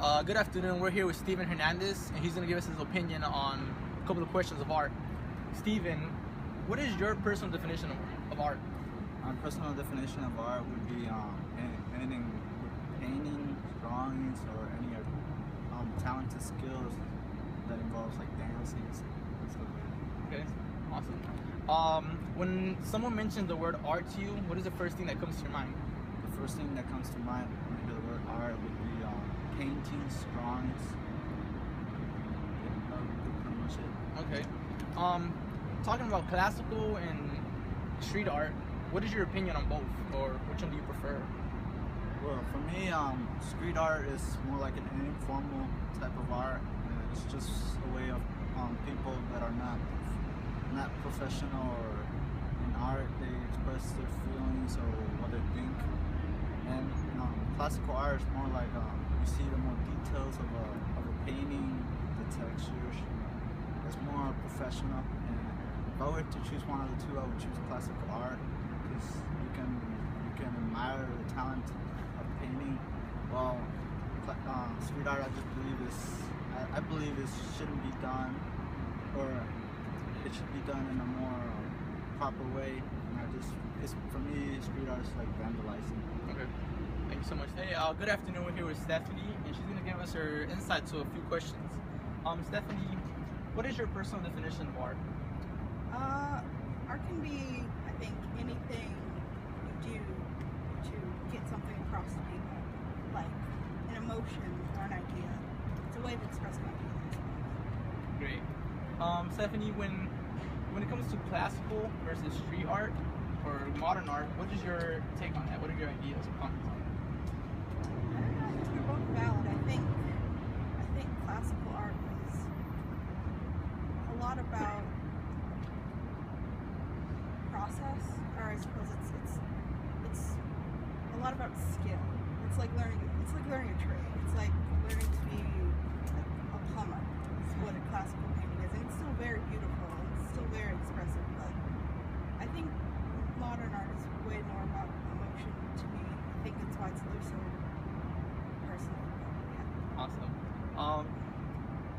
Good afternoon. We're here with Steven Hernandez, and he's going to give us his opinion on a couple of questions of art. Steven, what is your personal definition of art? My personal definition of art would be anything with painting, drawings, or any talented skills that involves like dancing and stuff like that. Okay, awesome. When someone mentions the word art to you, what is the first thing that comes to your mind? The first thing that comes to mind when you hear the word art would be paintings, drawings. Yeah, that would be pretty much it. Okay. Talking about classical and street art, what is your opinion on both, or which one do you prefer? Well, for me, street art is more like an informal type of art. It's just a way of people that are not professional or in art. They express their feelings or what they think. And classical art is more like you see the more details of a painting, the textures. It's more professional. And if I were to choose one of the two, I would choose classical art because you can admire the talent of painting. Well, street art, I believe it shouldn't be done, or it should be done in a more proper way. And for me, street art is like vandalizing. Okay. Thank you so much. Hey, good afternoon. We're here with Stephanie, and she's going to give us her insight to a few questions. Stephanie, what is your personal definition of art? Art can be, I think, anything you do to get something across to people, like an emotion or an idea. It's a way to express an idea. Great. Stephanie, when it comes to classical versus street art or modern art, what is your take on that? What are your ideas or comments on that? I think they're both valid. I think classical art is a lot about process, or I suppose it's a lot about skill. It's like learning a trade. It's like learning to be like a plumber. It's what a classical painting is, and it's still very beautiful. It's still very expressive, but I think modern art is way more about emotion to me. I think that's why it's looser, personally. Yeah. Awesome.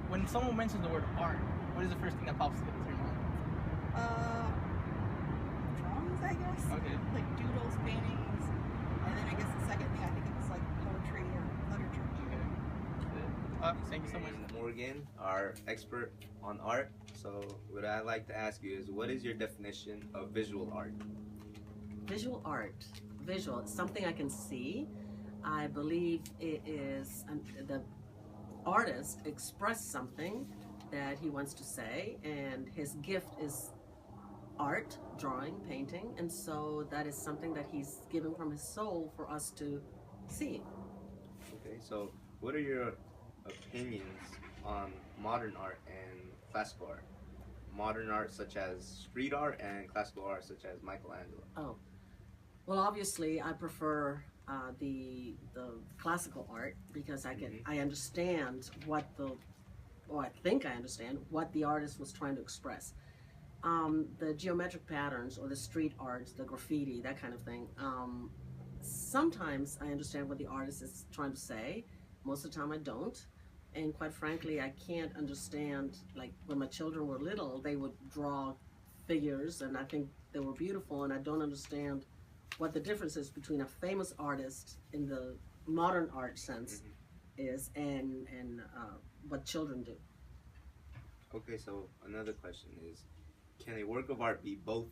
When someone mentions the word art, what is the first thing that pops into your mind? Drawings, I guess. Okay. Like doodles, paintings, and then I guess the second thing I think of is like poetry or literature. Okay. Thank you so much. Morgan, our expert on art. So what I'd like to ask you is, what is your definition of visual art? Visual art. Visual. It's something I can see. I believe it is the artist expressed something that he wants to say, and his gift is art, drawing, painting, and so that is something that he's given from his soul for us to see. Okay, so what are your opinions on modern art and classical art? Modern art such as street art and classical art such as Michelangelo. Oh, well, obviously I prefer the classical art because I understand I think I understand what the artist was trying to express. The geometric patterns or the street arts, the graffiti, that kind of thing. Sometimes I understand what the artist is trying to say. Most of the time I don't. And quite frankly, I can't understand, like when my children were little, they would draw figures and I think they were beautiful, and I don't understand what the difference is between a famous artist in the modern art sense is and what children do. Okay, so another question is, can a work of art be both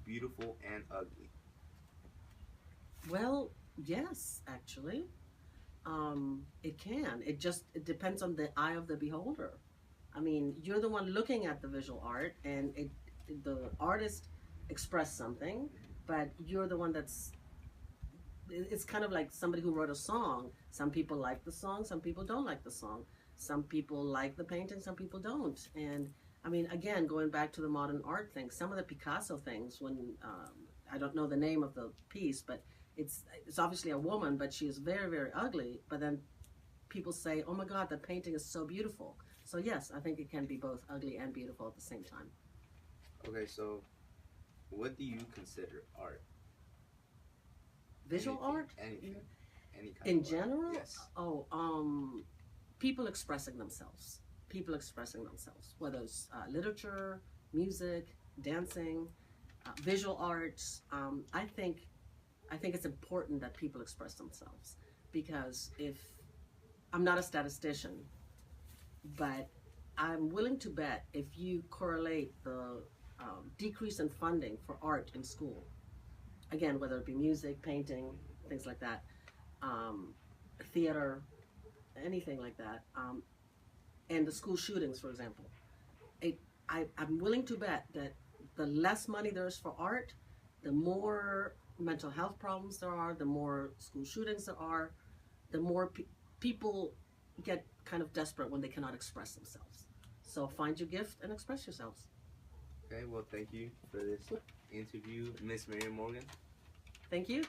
beautiful and ugly? Well, yes, actually. It can. It depends on the eye of the beholder. I mean, you're the one looking at the visual art, and the artist expressed something, but you're the one it's kind of like somebody who wrote a song. Some people like the song, some people don't like the song. Some people like the painting, some people don't. And I mean, again, going back to the modern art thing, some of the Picasso things, when I don't know the name of the piece, but it's obviously a woman, but she is very, very ugly. But then people say, oh my God, that painting is so beautiful. So yes, I think it can be both ugly and beautiful at the same time. Okay, so what do you consider art? Visual art? Anything. Any kind In of art. general? Yes. Oh, people expressing themselves. People expressing themselves, whether it's literature, music, dancing, visual arts. I think it's important that people express themselves, because if I'm not a statistician, but I'm willing to bet if you correlate the decrease in funding for art in school, again, whether it be music, painting, things like that, theater, anything like that, and the school shootings, for example, I'm willing to bet that the less money there is for art, the more mental health problems there are, the more school shootings there are, the more people get kind of desperate when they cannot express themselves. So find your gift and express yourselves. Okay, well, thank you for this interview, Miss Miriam Morgan. Thank you.